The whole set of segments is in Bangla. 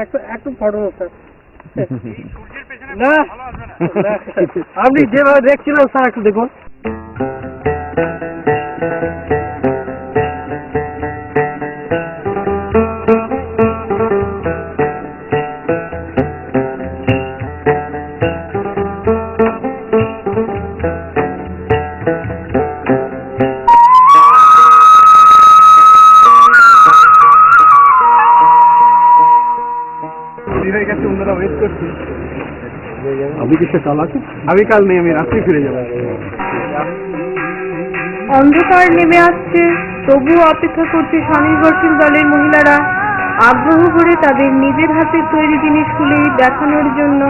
একটু ফটো না আপনি যেভাবে দেখছিলেন স্যার একটু দেখুন। আমি কাল নেই, আমি রাত্রে ফিরে যাবো। অন্ধকার নেমে আসছে, তবুও অপেক্ষা করছে স্বনির্ভরশীল দলের মহিলারা আগ্রহ করে তাদের নিজের হাতে তৈরি জিনিসগুলি দেখানোর জন্য।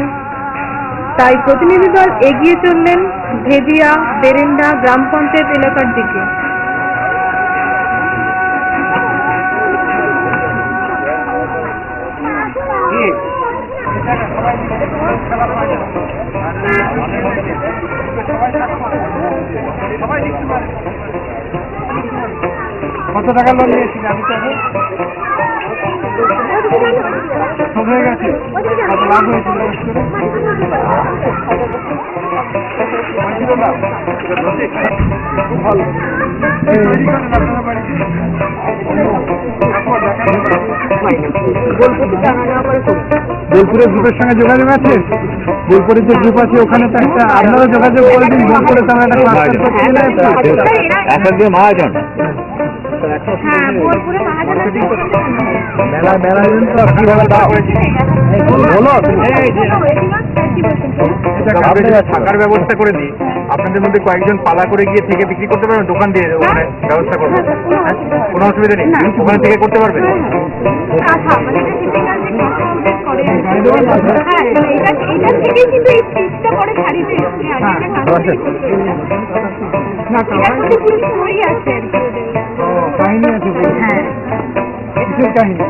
তাই প্রতিনিধি দল এগিয়ে চললেন ভেদিয়া বেরেন্ডা গ্রাম পঞ্চায়েত এলাকার দিকে। কত টাকা লোন নিয়েছি আমি তো সব হয়ে গেছে, কত লাভ হয়েছিল খুব ভালো। বোলপুরের গ্রুপের সঙ্গে যোগাযোগ আছে? বোলপুরের যে গ্রুপ আছে ওখানে তো একটা আপনারা যোগাযোগ করে দিন। বোলপুরে তো আমরা একটা মহাজন থাকার ব্যবস্থা করে দিই। আপনাদের মধ্যে কয়েকজন পালা করে গিয়ে থেকে বিক্রি করতে পারবেন, দোকান দিয়ে ওখানে ব্যবস্থা করবেন, কোনো অসুবিধা নেই, ওখানে থেকে করতে পারবেন। কাহিনী আছে, কাহিনী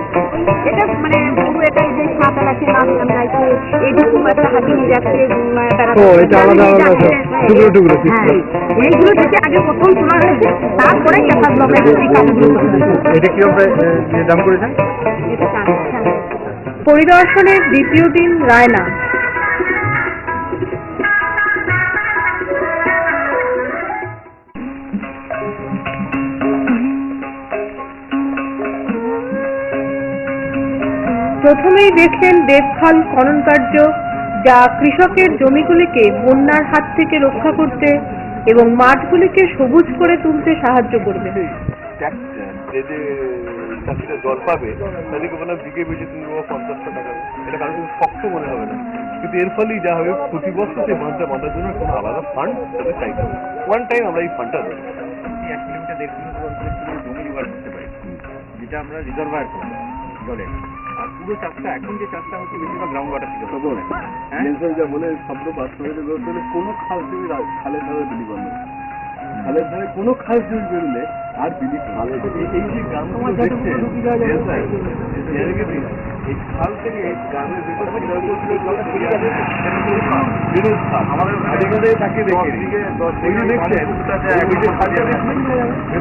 এটা মানে পুরো এটা যে সাঁতার আছে নাম গাইছে এইটুকু একটা হাতি যাচ্ছে তারা টুকরো টুকরো এইগুলো থেকে আগে প্রথম তোলা হয়েছে, তারপরে ক্যাপাস ব্লকের এই কাজগুলো। এটা কি দাম করেছেন? পরিদর্শনের দ্বিতীয় দিন রায়না। প্রথমেই দেখলেন দেবখাল খনন কার্য, যা কৃষকের জমিগুলিকে বন্যার হাত থেকে রক্ষা করতে এবং মাঠগুলিকে সবুজ করে তুলতে সাহায্য করবে। চাষিরা জল পাবে তাদেরকে বললাম বিঘে বেশি তুমি 50 টাকা, এটা কারণ শক্ত মনে হবে না, কিন্তু এর ফলেই যা হবে প্রতি বছর সেই বাঁধটা বাঁধার জন্য কোনো আলাদা ফান্ড তাদের চাইতে হবে। ওয়ান টাইম আমরা এই ফান্ডটা দেবো। 1 কিলোমিটার 1.5 কিলোমিটার জমি রিভার করতে পারি, যেটা আমরা রিজার্ভার করবো জলের। আর পুরো চাষটা এখন যে চাষটা হচ্ছে বেশিরভাগ গ্রাউন্ড ওয়াটার থেকে যা বলে শব্দ বাস্তবায়িত করতে হলে কোনো খাল জমি খালের ধারে বিলি করবে, খালের ধারে কোনো খাল জমি বেরোলে আর বিলি খালে এই যে গ্রামগুলো দেখছে এই খাল থেকে গ্রামের ভেতর থেকে আমাদের আদিকালে তাকে দেখে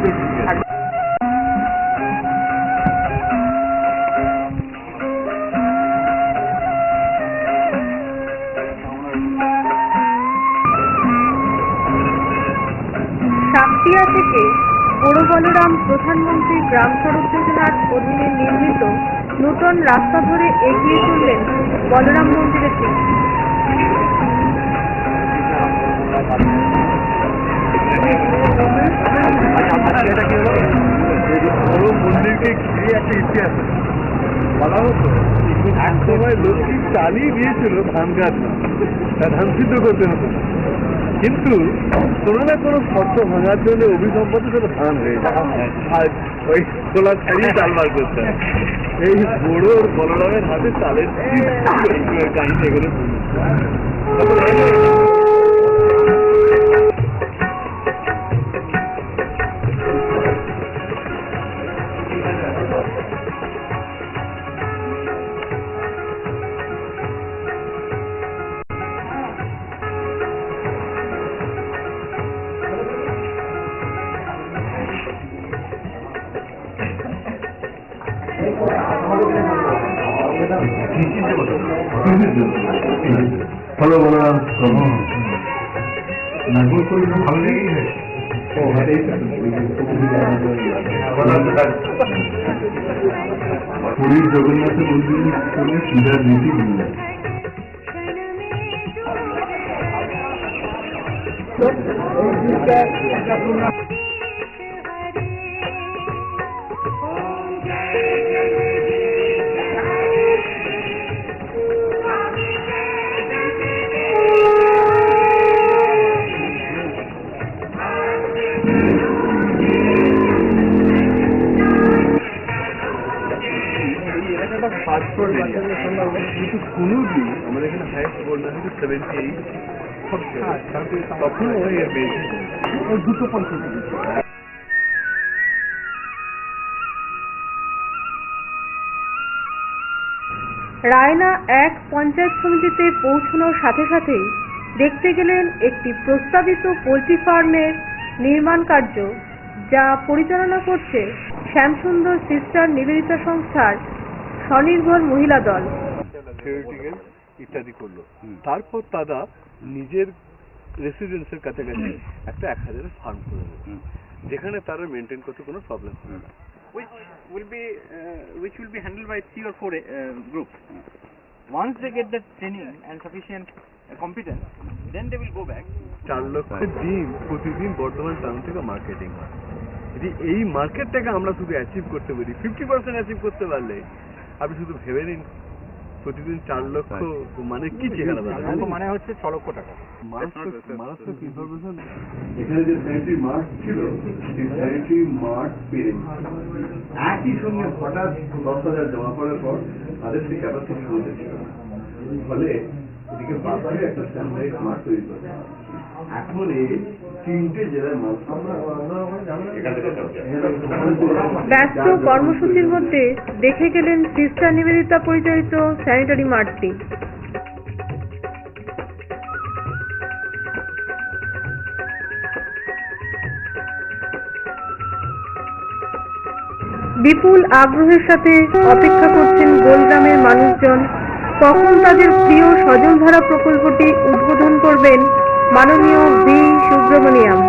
দেখছেন সাকটিয়া থেকে বড় বলরাম প্রধানমন্ত্রী গ্রাম সড়ক যোজনার অধীনে নির্মিত নূতন রাস্তা ধরে এগিয়ে চললেন বলরাম মন্দিরের দিকে। মন্দিরকে ঘিরে একটা ইতিহাস বলা হতো, এক সময় লক্ষ্মী চালিয়ে দিয়েছিল ধান গাছ, ধান সিদ্ধ করতে হতো, কিন্তু কোনো না কোনো শর্ত ভাঙার জন্য অভিসম্পত্তি সেটা ধান হয়ে যায়, ওই তোলা ছাড়িয়ে চাল বার করতে হয়। এই বড় বলরামের হাতে চালের কাহিনী এগুলো হ্যালো বলরাম নাগপুর করলে তো ভালো লেগেই হয়েছে পুরী জগন্নাথ মন্দির চলে সিধা নীতি মিললেন ফার্স্ট ফ্লোর এরিয়া কিন্তু কোনো দিন আমাদের এখানে হাইস্ট বললাম কিন্তু 78 তখন ওই এর বেশি দুটো পঞ্চাশ রায়না এক পঞ্চায়েত সমিতিতে পৌঁছানোর সাথে সাথেই দেখতে গেলেন একটি প্রস্তাবিত পোল্ট্রি ফার্মের নির্মাণ কার্য, যা পরিচালনা করছে শ্যামসুন্দর সিস্টার নিবেদিতা সংস্থার স্বনির্ভর মহিলা দল। থিওরিটিক্যাল ইত্যাদি করলো তারপর তারা নিজের রেসিডেন্সের কাছাকাছি একটা 1000 ফার্ম করে দেবে যেখানে তারা মেনটেন করতে কোনো প্রবলেম হবে না which will be handled by 3 or 4 groups. Once they get the training and sufficient competence, then they will go back. 4 লক্ষ ডিম প্রতিদিন বর্ধমান টাউন থেকে মার্কেটিং হয়। যদি এই মার্কেটটাকে আমরা শুধু অ্যাচিভ করতে পারি 50% অ্যাচিভ করতে পারলে আপনি শুধু ভেবে নিন প্রতিদিন 4 লক্ষ মানে কি চেহারা মানে হচ্ছে 6 লক্ষ টাকা মারাত্মক ইনফরমেশন। এখানে যে স্যানিটারি মার্ট ছিল সেই স্যানিটারি মার্ট পেরে একই সঙ্গে হঠাৎ 10,000 জমা করার পর তাদের সেই ক্যাপাসিটি হতে ছিল না, ফলে এদিকে বাজারে একটা স্যানিটারি মার্ট তৈরি করে এখন এই 3টে জেলার মাল ব্যস্ত কর্মসূচির মধ্যে দেখে গেলেন সিস্টার নিবেদিতা পরিচালিত স্যানিটারি মার্টটি। বিপুল আগ্রহের সাথে অপেক্ষা করছেন গোলগ্রামের মানুষজন কখন তাদের প্রিয় সজলধারা প্রকল্পটি উদ্বোধন করবেন মাননীয় ভি সুব্রমণিয়াম।